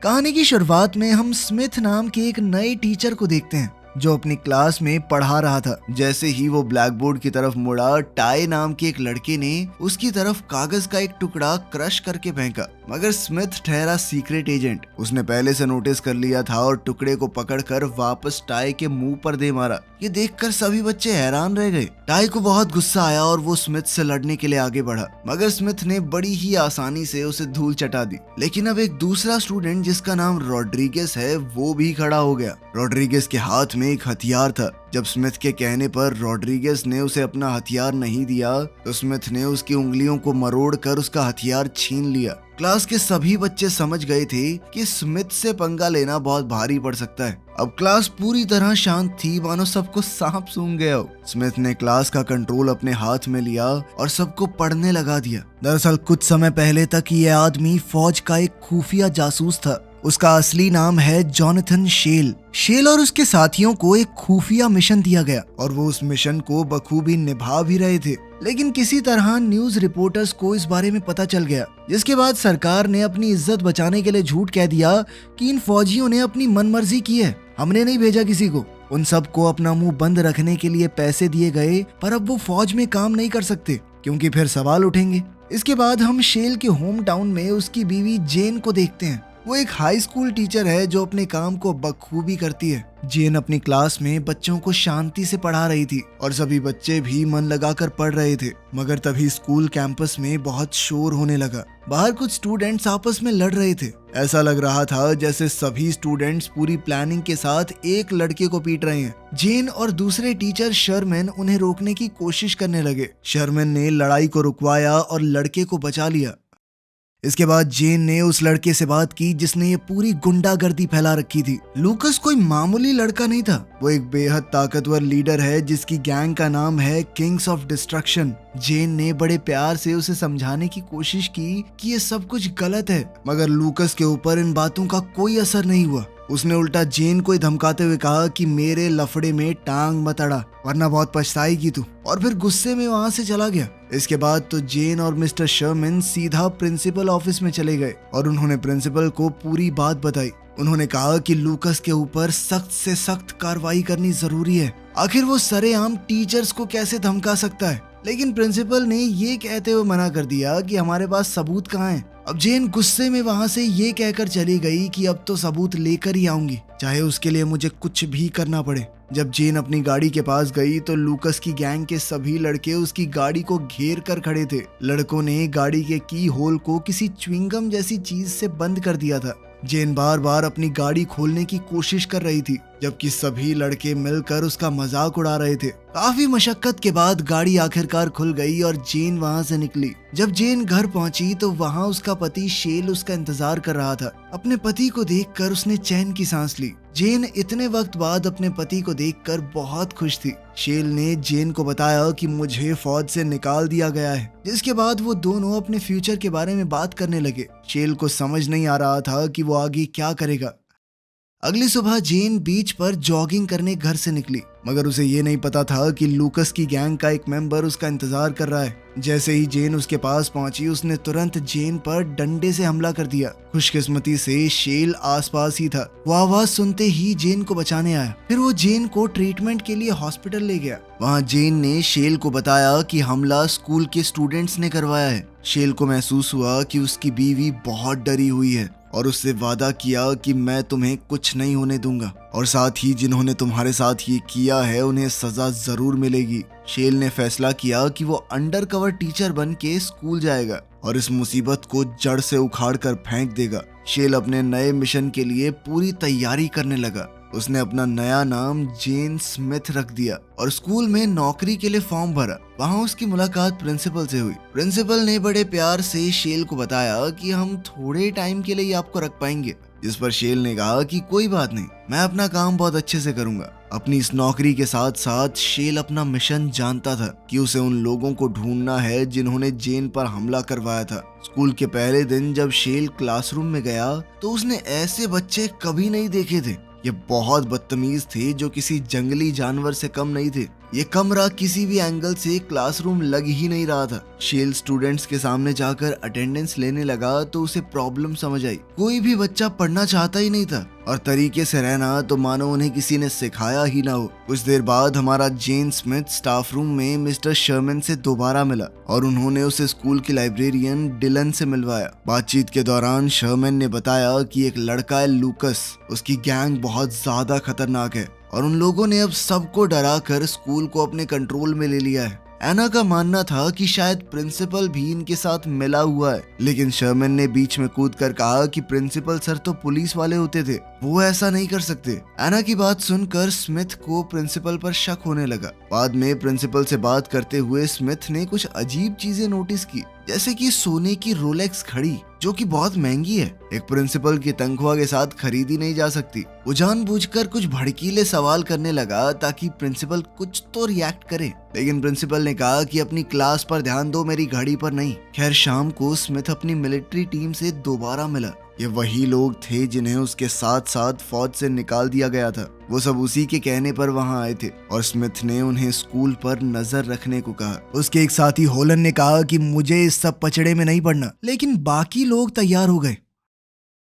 कहानी की शुरुआत में हम स्मिथ नाम के एक नए टीचर को देखते हैं जो अपनी क्लास में पढ़ा रहा था। जैसे ही वो ब्लैक बोर्ड की तरफ मुड़ा, टाई नाम के एक लड़के ने उसकी तरफ कागज का एक टुकड़ा क्रश करके फेंका। मगर स्मिथ ठहरा सीक्रेट एजेंट। उसने पहले से नोटिस कर लिया था और टुकड़े को पकड़कर वापस टाई के मुंह पर दे मारा। ये देखकर सभी बच्चे हैरान रह गए। टाई को बहुत गुस्सा आया और वो स्मिथ से लड़ने के लिए आगे बढ़ा, मगर स्मिथ ने बड़ी ही आसानी से उसे धूल चटा दी। लेकिन अब एक दूसरा स्टूडेंट जिसका नाम रॉड्रिगेज है, वो भी खड़ा हो गया। रॉड्रिगेज के हाथ में एक हथियार था। जब स्मिथ के कहने पर रॉड्रिगेज ने उसे अपना हथियार नहीं दिया तो स्मिथ ने उसकी उंगलियों को मरोड़कर उसका हथियार छीन लिया। क्लास के सभी बच्चे समझ गए थे कि स्मिथ से पंगा लेना बहुत भारी पड़ सकता है। अब क्लास पूरी तरह शांत थी, मानो सबको सांप सूंघ गया हो। स्मिथ ने क्लास का कंट्रोल अपने हाथ में लिया और सबको पढ़ने लगा दिया। दरअसल कुछ समय पहले तक ये आदमी फौज का एक खुफिया जासूस था। उसका असली नाम है जोनाथन शेल। शेल और उसके साथियों को एक खुफिया मिशन दिया गया और वो उस मिशन को बखूबी निभा भी रहे थे। लेकिन किसी तरह न्यूज रिपोर्टर्स को इस बारे में पता चल गया, जिसके बाद सरकार ने अपनी इज्जत बचाने के लिए झूठ कह दिया कि इन फौजियों ने अपनी मनमर्जी की है, हमने नहीं भेजा किसी को। उन सबको अपना मुंह बंद रखने के लिए पैसे दिए गए, पर अब वो फौज में काम नहीं कर सकते क्योंकि फिर सवाल उठेंगे। इसके बाद हम शेल के होम टाउन में उसकी बीवी जेन को देखते हैं। वो एक हाई स्कूल टीचर है जो अपने काम को बखूबी करती है। जेन अपनी क्लास में बच्चों को शांति से पढ़ा रही थी और सभी बच्चे भी मन लगाकर पढ़ रहे थे। मगर तभी स्कूल कैंपस में बहुत शोर होने लगा। बाहर कुछ स्टूडेंट्स आपस में लड़ रहे थे। ऐसा लग रहा था जैसे सभी स्टूडेंट्स पूरी प्लानिंग के साथ एक लड़के को पीट रहे हैं। जेन और दूसरे टीचर शर्मन उन्हें रोकने की कोशिश करने लगे। शर्मन ने लड़ाई को रुकवाया और लड़के को बचा लिया। इसके बाद जेन ने उस लड़के से बात की जिसने ये पूरी गुंडागर्दी फैला रखी थी। लूकस कोई मामूली लड़का नहीं था, वो एक बेहद ताकतवर लीडर है जिसकी गैंग का नाम है किंग्स ऑफ डिस्ट्रक्शन। जेन ने बड़े प्यार से उसे समझाने की कोशिश की कि ये सब कुछ गलत है, मगर लूकस के ऊपर इन बातों का कोई असर नहीं हुआ। उसने उल्टा जेन को धमकाते हुए कहा कि मेरे लफड़े में टांग मत अड़ा वरना बहुत पछताएगी तू, और फिर गुस्से में वहां से चला गया। इसके बाद तो जेन और मिस्टर शर्मन सीधा प्रिंसिपल ऑफिस में चले गए और उन्होंने प्रिंसिपल को पूरी बात बताई। उन्होंने कहा कि लूकस के ऊपर सख्त से सख्त कार्रवाई करनी जरूरी है। आखिर वो सरेआम टीचर्स को कैसे धमका सकता है। लेकिन प्रिंसिपल ने ये कहते हुए मना कर दिया कि हमारे पास सबूत कहाँ हैं। अब जेन गुस्से में वहां से ये कहकर चली गई कि अब तो सबूत लेकर ही आऊंगी, चाहे उसके लिए मुझे कुछ भी करना पड़े। जब जेन अपनी गाड़ी के पास गई तो लूकस की गैंग के सभी लड़के उसकी गाड़ी को घेर कर खड़े थे। लड़कों ने गाड़ी के की होल को किसी च्युइंगम जैसी चीज से बंद कर दिया था। जेन बार बार अपनी गाड़ी खोलने की कोशिश कर रही थी, जबकि सभी लड़के मिलकर उसका मजाक उड़ा रहे थे। काफी मशक्कत के बाद गाड़ी आखिरकार खुल गई और जेन वहां से निकली। जब जेन घर पहुंची तो वहां उसका पति शेल उसका इंतजार कर रहा था। अपने पति को देखकर उसने चैन की सांस ली। जेन इतने वक्त बाद अपने पति को देखकर बहुत खुश थी। शेल ने जेन को बताया कि मुझे फौज से निकाल दिया गया है, जिसके बाद वो दोनों अपने फ्यूचर के बारे में बात करने लगे। शेल को समझ नहीं आ रहा था कि वो आगे क्या करेगा। अगली सुबह जेन बीच पर जॉगिंग करने घर से निकली, मगर उसे ये नहीं पता था कि लूकस की गैंग का एक मेंबर उसका इंतजार कर रहा है। जैसे ही जेन उसके पास पहुंची, उसने तुरंत जेन पर डंडे से हमला कर दिया। खुशकिस्मती से शेल आसपास ही था। वो आवाज सुनते ही जेन को बचाने आया। फिर वो जेन को ट्रीटमेंट के लिए हॉस्पिटल ले गया। वहाँ जेन ने शेल को बताया कि हमला स्कूल के स्टूडेंट्स ने करवाया है। शेल को महसूस हुआ कि उसकी बीवी बहुत डरी हुई है और उससे वादा किया कि मैं तुम्हें कुछ नहीं होने दूंगा, और साथ ही जिन्होंने तुम्हारे साथ ये किया है उन्हें सजा जरूर मिलेगी। शेल ने फैसला किया कि वो अंडर कवर टीचर बन के स्कूल जाएगा और इस मुसीबत को जड़ से उखाड़ कर फेंक देगा। शेल अपने नए मिशन के लिए पूरी तैयारी करने लगा। उसने अपना नया नाम जेन स्मिथ रख दिया और स्कूल में नौकरी के लिए फॉर्म भरा। वहाँ उसकी मुलाकात प्रिंसिपल से हुई। प्रिंसिपल ने बड़े प्यार से शेल को बताया कि हम थोड़े टाइम के लिए ही आपको रख पाएंगे, जिस पर शेल ने कहा कि कोई बात नहीं, मैं अपना काम बहुत अच्छे से करूंगा। अपनी इस नौकरी के साथ साथ शेल अपना मिशन जानता था कि उसे उन लोगों को ढूंढना है जिन्होंने जेन पर हमला करवाया था। स्कूल के पहले दिन जब शेल क्लासरूम में गया तो उसने ऐसे बच्चे कभी नहीं देखे थे। ये बहुत बदतमीज थे जो किसी जंगली जानवर से कम नहीं थे। ये कमरा किसी भी एंगल से क्लासरूम लग ही नहीं रहा था। शेल स्टूडेंट्स के सामने जाकर अटेंडेंस लेने लगा तो उसे प्रॉब्लम समझ आई। कोई भी बच्चा पढ़ना चाहता ही नहीं था और तरीके से रहना तो मानो उन्हें किसी ने सिखाया ही ना हो। कुछ देर बाद हमारा जेन स्मिथ स्टाफ रूम में मिस्टर शर्मन से दोबारा मिला और उन्होंने उसे स्कूल के लाइब्रेरियन डिलन से मिलवाया। बातचीत के दौरान शर्मन ने बताया कि एक लड़का है लूकस, उसकी गैंग बहुत ज्यादा खतरनाक है और उन लोगों ने अब सबको डरा कर स्कूल को अपने कंट्रोल में ले लिया है। एना का मानना था कि शायद प्रिंसिपल भी इनके साथ मिला हुआ है, लेकिन शर्मन ने बीच में कूद कर कहा कि प्रिंसिपल सर तो पुलिस वाले होते थे, वो ऐसा नहीं कर सकते। एना की बात सुनकर स्मिथ को प्रिंसिपल पर शक होने लगा। बाद में प्रिंसिपल से बात करते हुए स्मिथ ने कुछ अजीब चीजें नोटिस की, जैसे कि सोने की रोलेक्स घड़ी जो कि बहुत महंगी है, एक प्रिंसिपल की तनख्वाह के साथ खरीदी नहीं जा सकती। वो जानबूझकर कुछ भड़कीले सवाल करने लगा ताकि प्रिंसिपल कुछ तो रिएक्ट करे, लेकिन प्रिंसिपल ने कहा कि अपनी क्लास पर ध्यान दो, मेरी घड़ी पर नहीं। खैर शाम को स्मिथ अपनी मिलिट्री टीम से दोबारा मिला। ये वही लोग थे जिन्हें उसके साथ साथ फौज से निकाल दिया गया था। वो सब उसी के कहने पर वहां आए थे और स्मिथ ने उन्हें स्कूल पर नजर रखने को कहा। उसके एक साथी होलन ने कहा कि मुझे इस सब पचड़े में नहीं पड़ना, लेकिन बाकी लोग तैयार हो गए।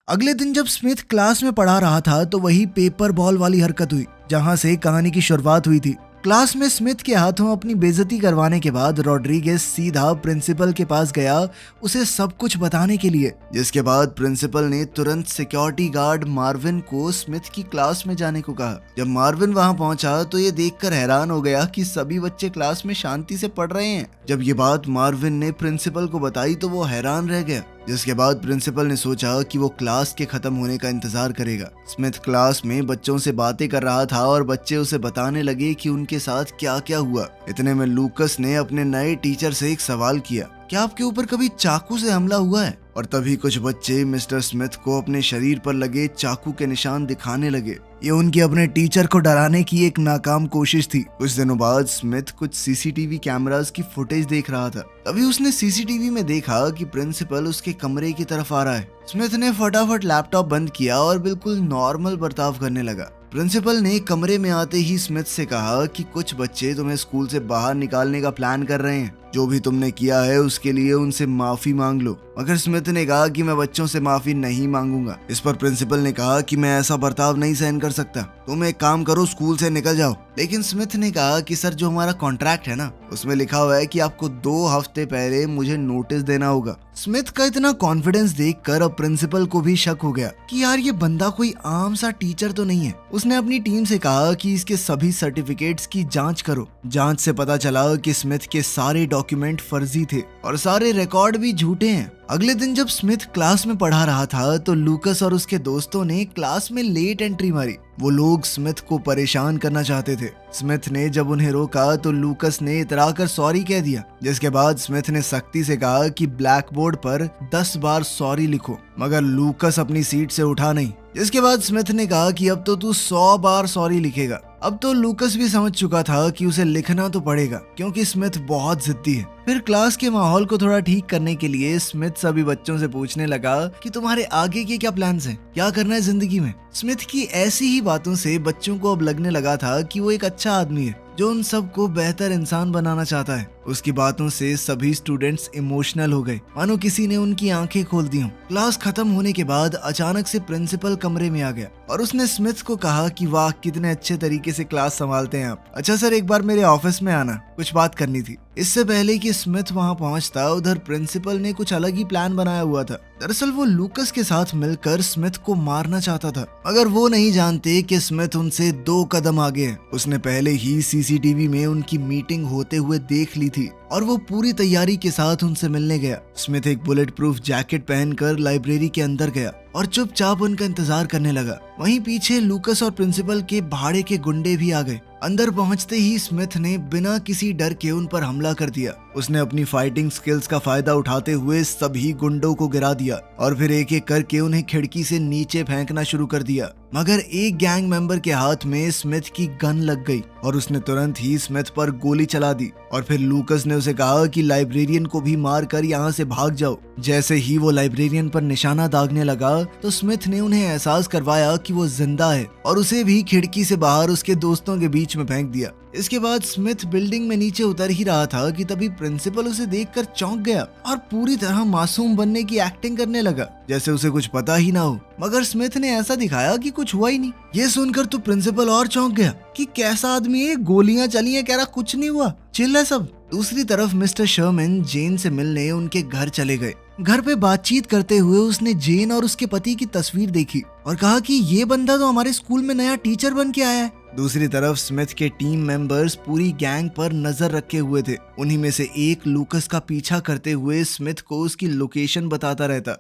अगले दिन जब स्मिथ क्लास में पढ़ा रहा था तो वही पेपर बॉल वाली हरकत हुई जहां से कहानी की शुरुआत हुई थी। क्लास में स्मिथ के हाथों अपनी बेइज्जती करवाने के बाद रॉड्रिगेज सीधा प्रिंसिपल के पास गया उसे सब कुछ बताने के लिए, जिसके बाद प्रिंसिपल ने तुरंत सिक्योरिटी गार्ड मार्विन को स्मिथ की क्लास में जाने को कहा। जब मार्विन वहां पहुंचा तो ये देखकर हैरान हो गया कि सभी बच्चे क्लास में शांति से पढ़ रहे हैं। जब ये बात मार्विन ने प्रिंसिपल को बताई तो वो हैरान रह गया, जिसके बाद प्रिंसिपल ने सोचा कि वो क्लास के खत्म होने का इंतजार करेगा। स्मिथ क्लास में बच्चों से बातें कर रहा था और बच्चे उसे बताने लगे कि उनके साथ क्या क्या हुआ। इतने में लूकस ने अपने नए टीचर से एक सवाल किया, क्या आपके ऊपर कभी चाकू से हमला हुआ है? और तभी कुछ बच्चे मिस्टर स्मिथ को अपने शरीर पर लगे चाकू के निशान दिखाने लगे। ये उनकी अपने टीचर को डराने की एक नाकाम कोशिश थी। कुछ दिनों बाद स्मिथ कुछ सीसीटीवी कैमरास की फुटेज देख रहा था। तभी उसने सीसीटीवी में देखा कि प्रिंसिपल उसके कमरे की तरफ आ रहा है। स्मिथ ने फटाफट लैपटॉप बंद किया और बिल्कुल नॉर्मल बर्ताव करने लगा। प्रिंसिपल ने कमरे में आते ही स्मिथ से कहा कि कुछ बच्चे तुम्हें स्कूल से बाहर निकालने का प्लान कर रहे हैं। जो भी तुमने किया है उसके लिए उनसे माफी मांग लो। मगर स्मिथ ने कहा कि मैं बच्चों से माफी नहीं मांगूंगा। इस पर प्रिंसिपल ने कहा कि मैं ऐसा बर्ताव नहीं सहन कर सकता, तुम एक काम करो, स्कूल से निकल जाओ। लेकिन स्मिथ ने कहा कि सर जो हमारा कॉन्ट्रैक्ट है ना, उसमें लिखा हुआ है कि आपको 2 हफ्ते पहले मुझे नोटिस देना होगा। स्मिथ का इतना कॉन्फिडेंस देखकर अब प्रिंसिपल को भी शक हो गया कि यार ये बंदा कोई आम सा टीचर तो नहीं है। उसने अपनी टीम से कहा कि इसके सभी सर्टिफिकेट्स की जांच करो। जांच से पता चला कि स्मिथ के सारे डॉक्यूमेंट फर्जी थे और सारे रिकॉर्ड भी झूठे हैं। अगले दिन जब स्मिथ क्लास में पढ़ा रहा था तो लूकस और उसके दोस्तों ने क्लास में लेट एंट्री मारी। वो लोग स्मिथ को परेशान करना चाहते थे। स्मिथ ने जब उन्हें रोका तो लूकस ने इतराकर सॉरी कह दिया, जिसके बाद स्मिथ ने सख्ती से कहा कि ब्लैक बोर्ड पर 10 बार सॉरी लिखो। मगर लूकस अपनी सीट से उठा नहीं, जिसके बाद स्मिथ ने कहा कि अब तो तू 100 बार सॉरी लिखेगा। अब तो लूकस भी समझ चुका था कि उसे लिखना तो पड़ेगा क्योंकि स्मिथ बहुत जिद्दी है। फिर क्लास के माहौल को थोड़ा ठीक करने के लिए स्मिथ सभी बच्चों से पूछने लगा कि तुम्हारे आगे के क्या प्लान्स हैं, क्या करना है जिंदगी में। स्मिथ की ऐसी ही बातों से बच्चों को अब लगने लगा था कि वो एक अच्छा आदमी है जो उन सबको बेहतर इंसान बनाना चाहता है। उसकी बातों से सभी स्टूडेंट्स इमोशनल हो गए, मानो किसी ने उनकी आंखें खोल दी हों। क्लास खत्म होने के बाद अचानक से प्रिंसिपल कमरे में आ गया और उसने स्मिथ को कहा कि वाह कितने अच्छे तरीके से क्लास संभालते हैं आप। अच्छा सर, एक बार मेरे ऑफिस में आना, कुछ बात करनी थी। इससे पहले कि स्मिथ वहां पहुंचता उधर प्रिंसिपल ने कुछ अलग ही प्लान बनाया हुआ था। दरअसल वो लूकस के साथ मिलकर स्मिथ को मारना चाहता था, मगर वो नहीं जानते कि स्मिथ उनसे 2 कदम आगे है। उसने पहले ही सीसीटीवी में उनकी मीटिंग होते हुए देख ली थी और वो पूरी तैयारी के साथ उनसे मिलने गया। स्मिथ एक बुलेट प्रूफ जैकेट पहनकर लाइब्रेरी के अंदर गया और चुपचाप उनका इंतजार करने लगा। वहीं पीछे लूकस और प्रिंसिपल के भाड़े के गुंडे भी आ गए। अंदर पहुंचते ही स्मिथ ने बिना किसी डर के उन पर हमला कर दिया। उसने अपनी फाइटिंग स्किल्स का फायदा उठाते हुए सभी गुंडों को गिरा दिया और फिर एक एक करके उन्हें खिड़की से नीचे फेंकना शुरू कर दिया। मगर एक गैंग मेंबर के हाथ में स्मिथ की गन लग गई और उसने तुरंत ही स्मिथ पर गोली चला दी और फिर लूकस ने उसे कहा कि लाइब्रेरियन को भी मार कर यहाँ से भाग जाओ। जैसे ही वो लाइब्रेरियन पर निशाना दागने लगा तो स्मिथ ने उन्हें एहसास करवाया कि वो जिंदा है और उसे भी खिड़की से बाहर उसके दोस्तों के बीच में फेंक दिया। इसके बाद स्मिथ बिल्डिंग में नीचे उतर ही रहा था कि तभी प्रिंसिपल उसे देखकर चौंक गया और पूरी तरह मासूम बनने की एक्टिंग करने लगा, जैसे उसे कुछ पता ही ना हो। मगर स्मिथ ने ऐसा दिखाया कि कुछ हुआ ही नहीं। ये सुनकर तो प्रिंसिपल और चौंक गया कि कैसा आदमी है, गोलियां चली हैं, कह रहा कुछ नहीं हुआ, चिल्ला सब। दूसरी तरफ मिस्टर शर्मन जेन से मिलने उनके घर चले गए। घर पे बातचीत करते हुए उसने जेन और उसके पति की तस्वीर देखी और कहा कि ये बंदा तो हमारे स्कूल में नया टीचर बन के आया है। दूसरी तरफ स्मिथ के टीम मेंबर्स पूरी गैंग पर नजर रखे हुए थे। उन्हीं में से एक लूकस का पीछा करते हुए स्मिथ को उसकी लोकेशन बताता रहता।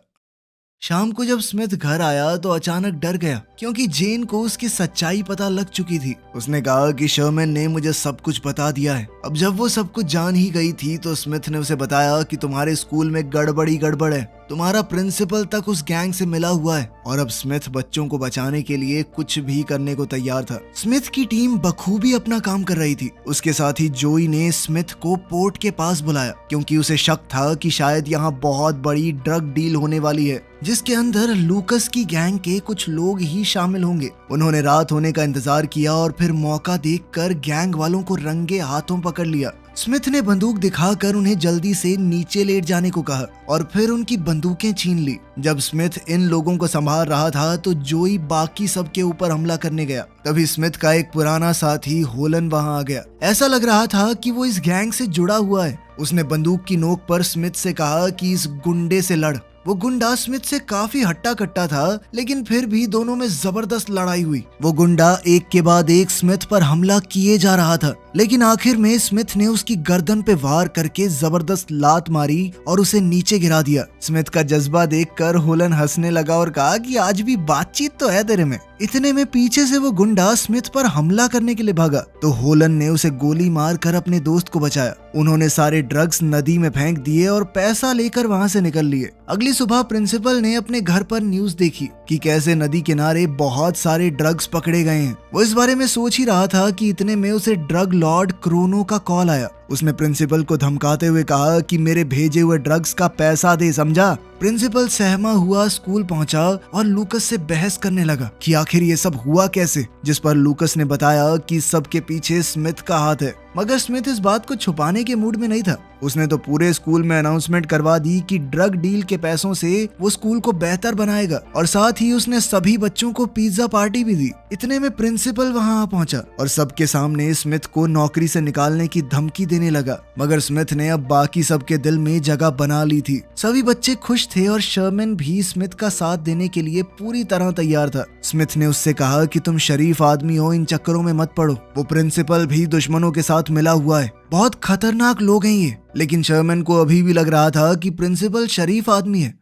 शाम को जब स्मिथ घर आया तो अचानक डर गया क्योंकि जेन को उसकी सच्चाई पता लग चुकी थी। उसने कहा कि शर्मन ने मुझे सब कुछ बता दिया है। अब जब वो सब कुछ जान ही गई थी तो स्मिथ ने उसे बताया कि तुम्हारे स्कूल में गड़बड़ है, तुम्हारा प्रिंसिपल तक उस गैंग से मिला हुआ है और अब स्मिथ बच्चों को बचाने के लिए कुछ भी करने को तैयार था। स्मिथ की टीम बखूबी अपना काम कर रही थी। उसके साथ ही जोई ने स्मिथ को पोर्ट के पास बुलाया क्योंकि उसे शक था कि शायद यहाँ बहुत बड़ी ड्रग डील होने वाली है जिसके अंदर लूकस की गैंग के कुछ लोग ही शामिल होंगे। उन्होंने रात होने का इंतजार किया और फिर मौका देखकर गैंग वालों को रंगे हाथों पकड़ लिया। स्मिथ ने बंदूक दिखाकर उन्हें जल्दी से नीचे लेट जाने को कहा और फिर उनकी बंदूकें छीन ली। जब स्मिथ इन लोगों को संभाल रहा था तो जोई बाकी सबके ऊपर हमला करने गया। तभी स्मिथ का एक पुराना साथी होलन वहां आ गया। ऐसा लग रहा था कि वो इस गैंग से जुड़ा हुआ है। उसने बंदूक की नोक पर स्मिथ से कहा कि इस गुंडे से लड़। वो गुंडा स्मिथ से काफी हट्टा कट्टा था लेकिन फिर भी दोनों में जबरदस्त लड़ाई हुई। वो गुंडा एक के बाद एक स्मिथ पर हमला किए जा रहा था लेकिन आखिर में स्मिथ ने उसकी गर्दन पे वार करके जबरदस्त लात मारी और उसे नीचे गिरा दिया। स्मिथ का जज्बा देखकर होलन हंसने लगा और कहा कि आज भी बातचीत तो है तेरे में। इतने में पीछे से वो गुंडा स्मिथ पर हमला करने के लिए भागा तो होलन ने उसे गोली मार कर अपने दोस्त को बचाया। उन्होंने सारे ड्रग्स नदी में फेंक दिए और पैसा लेकर वहां से निकल लिए। अगली सुबह प्रिंसिपल ने अपने घर पर न्यूज देखी कि कैसे नदी किनारे बहुत सारे ड्रग्स पकड़े गए हैं। वो इस बारे में सोच ही रहा था कि इतने में उसे ड्रग लॉर्ड क्रोनो का कॉल आया। उसने प्रिंसिपल को धमकाते हुए कहा कि मेरे भेजे हुए ड्रग्स का पैसा दे, समझा। प्रिंसिपल सहमा हुआ स्कूल पहुंचा और लूकस से बहस करने लगा कि आखिर ये सब हुआ कैसे, जिस पर लूकस ने बताया कि सबके पीछे स्मिथ का हाथ है। मगर स्मिथ इस बात को छुपाने के मूड में नहीं था। उसने तो पूरे स्कूल में अनाउंसमेंट करवा दी कि ड्रग डील के पैसों से वो स्कूल को बेहतर बनाएगा और साथ ही उसने सभी बच्चों को पिज्जा पार्टी भी दी। इतने में प्रिंसिपल वहां आ पहुंचा और सबके सामने स्मिथ को नौकरी से निकालने की धमकी देने लगा। मगर स्मिथ ने अब बाकी सबके दिल में जगह बना ली थी। सभी बच्चे खुश थे और शर्मन भी स्मिथ का साथ देने के लिए पूरी तरह तैयार था। स्मिथ ने उससे कहा कि तुम शरीफ आदमी हो, इन चक्करों में मत पड़ो। वो प्रिंसिपल भी दुश्मनों के साथ मिला हुआ है, बहुत खतरनाक लोग हैं ये। लेकिन शर्मन को अभी भी लग रहा था कि प्रिंसिपल शरीफ आदमी है।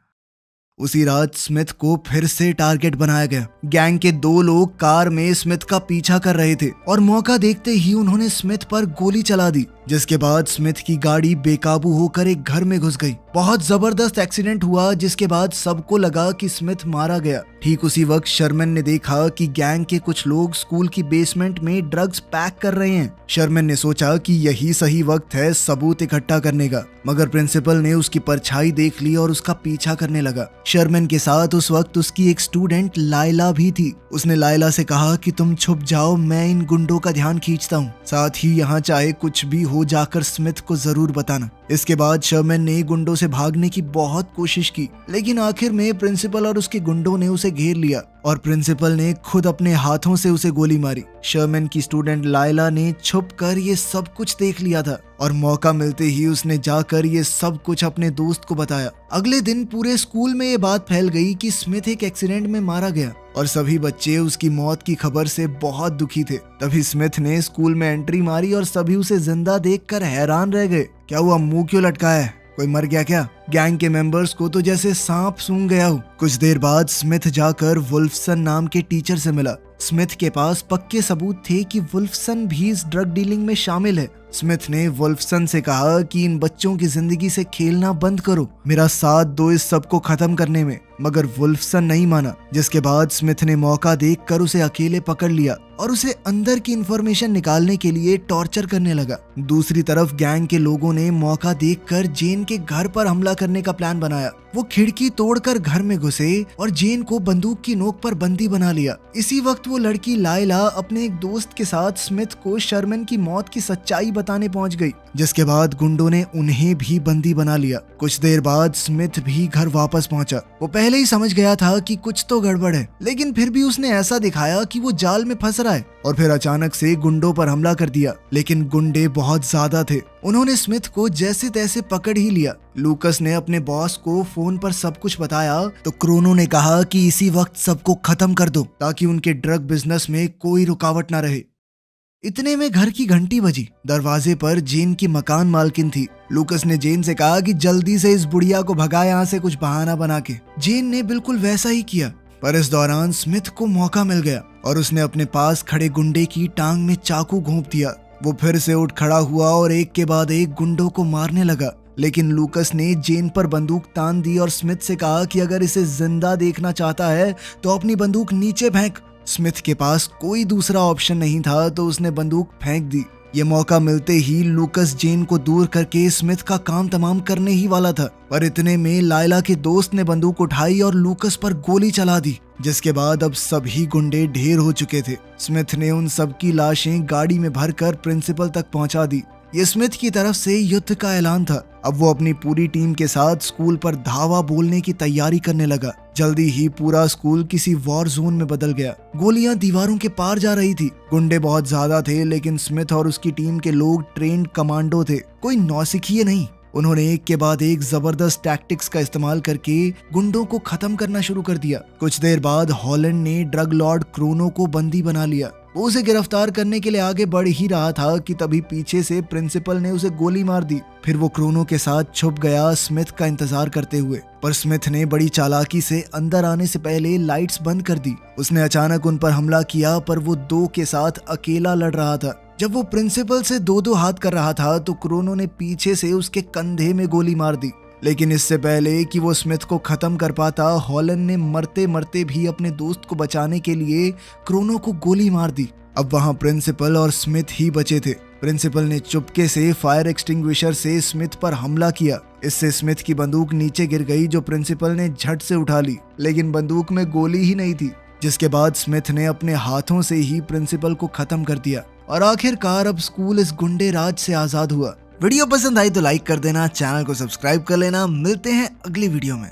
उसी रात स्मिथ को फिर से टारगेट बनाया गया। गैंग के 2 लोग कार में स्मिथ का पीछा कर रहे थे और मौका देखते ही उन्होंने स्मिथ पर गोली चला दी, जिसके बाद स्मिथ की गाड़ी बेकाबू होकर एक घर में घुस गई। बहुत जबरदस्त एक्सीडेंट हुआ जिसके बाद सबको लगा कि स्मिथ मारा गया। ठीक उसी वक्त शर्मन ने देखा कि गैंग के कुछ लोग स्कूल की बेसमेंट में ड्रग्स पैक कर रहे हैं। शर्मन ने सोचा कि यही सही वक्त है सबूत इकट्ठा करने का, मगर प्रिंसिपल ने उसकी परछाई देख ली और उसका पीछा करने लगा। शर्मन के साथ उस वक्त उसकी एक स्टूडेंट लाइला भी थी। उसने लाइला से कहा कि तुम छुप जाओ, मैं इन गुंडों का ध्यान खींचता हूँ, साथ ही यहाँ चाहे कुछ भी हो जाकर स्मिथ को जरूर बताना। इसके बाद शर्मन ने गुंडों से भागने की बहुत कोशिश की लेकिन आखिर में प्रिंसिपल और उसके गुंडों ने उसे घेर लिया और प्रिंसिपल ने खुद अपने हाथों से उसे गोली मारी। शर्मन की स्टूडेंट लाइला ने छुपकर ये सब कुछ देख लिया था और मौका मिलते ही उसने जाकर ये सब कुछ अपने दोस्त को बताया। अगले दिन पूरे स्कूल में ये बात फैल गई कि स्मिथ एक एक्सीडेंट में मारा गया और सभी बच्चे उसकी मौत की खबर से बहुत दुखी थे। तभी स्मिथ ने स्कूल में एंट्री मारी और सभी उसे जिंदा देखकर हैरान रह गए। क्या हुआ, मुंह क्यों लटका है, कोई मर गया क्या? गैंग के मेंबर्स को तो जैसे सांप सूंघ गया हो। कुछ देर बाद स्मिथ जाकर वुल्फसन नाम के टीचर से मिला। स्मिथ के पास पक्के सबूत थे कि वुल्फसन भी इस ड्रग डीलिंग में शामिल है। स्मिथ ने वुल्फसन से कहा कि इन बच्चों की जिंदगी से खेलना बंद करो, मेरा साथ दो इस सब को खत्म करने में। मगर वुल्फसन नहीं माना, जिसके बाद स्मिथ ने मौका देखकर उसे अकेले पकड़ लिया और उसे अंदर की इंफॉर्मेशन निकालने के लिए टॉर्चर करने लगा। दूसरी तरफ गैंग के लोगों ने मौका देखकर जेन के घर पर हमला करने का प्लान बनाया। वो खिड़की तोड़कर घर में घुसे और जेन को बंदूक की नोक पर बंदी बना लिया। इसी वक्त वो लड़की लायला अपने एक दोस्त के साथ स्मिथ को शर्मन की मौत की सच्चाई बताने पहुंच गई, जिसके बाद गुंडों ने उन्हें भी बंदी बना लिया। कुछ देर बाद स्मिथ भी घर वापस पहुंचा। वो पहले ही समझ गया था कि कुछ तो गड़बड़ है, लेकिन फिर भी उसने ऐसा दिखाया कि वो जाल में फंस रहा है और फिर अचानक से गुंडों पर हमला कर दिया। लेकिन गुंडे बहुत ज्यादा थे, उन्होंने स्मिथ को जैसे तैसे पकड़ ही लिया। लूकस ने अपने बॉस को फोन पर सब कुछ बताया तो क्रोनो ने कहा कि इसी वक्त सबको खत्म कर दो ताकि उनके ड्रग बिजनेस में कोई रुकावट ना रहे। इतने में घर की घंटी बजी। दरवाजे पर जेन की मकान मालकिन थी। लूकस ने जेन से कहा कि जल्दी से इस बुढ़िया को भगा यहाँ से कुछ बहाना बना के। जेन ने बिल्कुल वैसा ही किया, पर इस दौरान स्मिथ को मौका मिल गया और उसने अपने पास खड़े गुंडे की टांग में चाकू घोंप दिया। वो फिर से उठ खड़ा हुआ और एक के बाद एक गुंडों को मारने लगा। लेकिन लूकस ने जेन पर बंदूक तान दी और स्मिथ से कहा कि अगर इसे जिंदा देखना चाहता है तो अपनी बंदूक नीचे फेंक। स्मिथ के पास कोई दूसरा ऑप्शन नहीं था तो उसने बंदूक फेंक दी। ये मौका मिलते ही लूकस जेन को दूर करके स्मिथ का काम तमाम करने ही वाला था, पर इतने में लायला के दोस्त ने बंदूक उठाई और लूकस पर गोली चला दी, जिसके बाद अब सभी गुंडे ढेर हो चुके थे। स्मिथ ने उन सबकी लाशें गाड़ी में भरकर प्रिंसिपल तक पहुंचा दी। ये स्मिथ की तरफ से युद्ध का ऐलान था। अब वो अपनी पूरी टीम के साथ स्कूल पर धावा बोलने की तैयारी करने लगा। जल्दी ही पूरा स्कूल किसी वॉर जोन में बदल गया। गोलियां दीवारों के पार जा रही थी। गुंडे बहुत ज्यादा थे, लेकिन स्मिथ और उसकी टीम के लोग ट्रेंड कमांडो थे, कोई नौसिखिए नहीं। उन्होंने एक के बाद एक जबरदस्त टैक्टिक्स का इस्तेमाल करके गुंडों को खत्म करना शुरू कर दिया। कुछ देर बाद हॉलैंड ने ड्रग लॉर्ड क्रोनो को बंदी बना लिया। वो उसे गिरफ्तार करने के लिए आगे बढ़ ही रहा था कि तभी पीछे से प्रिंसिपल ने उसे गोली मार दी। फिर वो क्रोनो के साथ छुप गया स्मिथ का इंतजार करते हुए, पर स्मिथ ने बड़ी चालाकी से अंदर आने से पहले लाइट्स बंद कर दी। उसने अचानक उन पर हमला किया, पर वो दो के साथ अकेला लड़ रहा था। जब वो प्रिंसिपल से दो हाथ कर रहा था तो क्रोनो ने पीछे से उसके कंधे में गोली मार दी। लेकिन इससे पहले कि वो स्मिथ को खत्म कर पाता, हॉलैंड ने मरते मरते भी अपने दोस्त को बचाने के लिए क्रोनो को गोली मार दी। अब वहां प्रिंसिपल और स्मिथ ही बचे थे। प्रिंसिपल ने चुपके से फायर एक्सटिंग्विशर से स्मिथ पर हमला किया। इससे स्मिथ की बंदूक नीचे गिर गई, जो प्रिंसिपल ने झट से उठा ली, लेकिन बंदूक में गोली ही नहीं थी। जिसके बाद स्मिथ ने अपने हाथों से ही प्रिंसिपल को खत्म कर दिया और आखिरकार अब स्कूल इस गुंडे राज से आजाद हुआ। वीडियो पसंद आई तो लाइक कर देना, चैनल को सब्सक्राइब कर लेना। मिलते हैं अगली वीडियो में।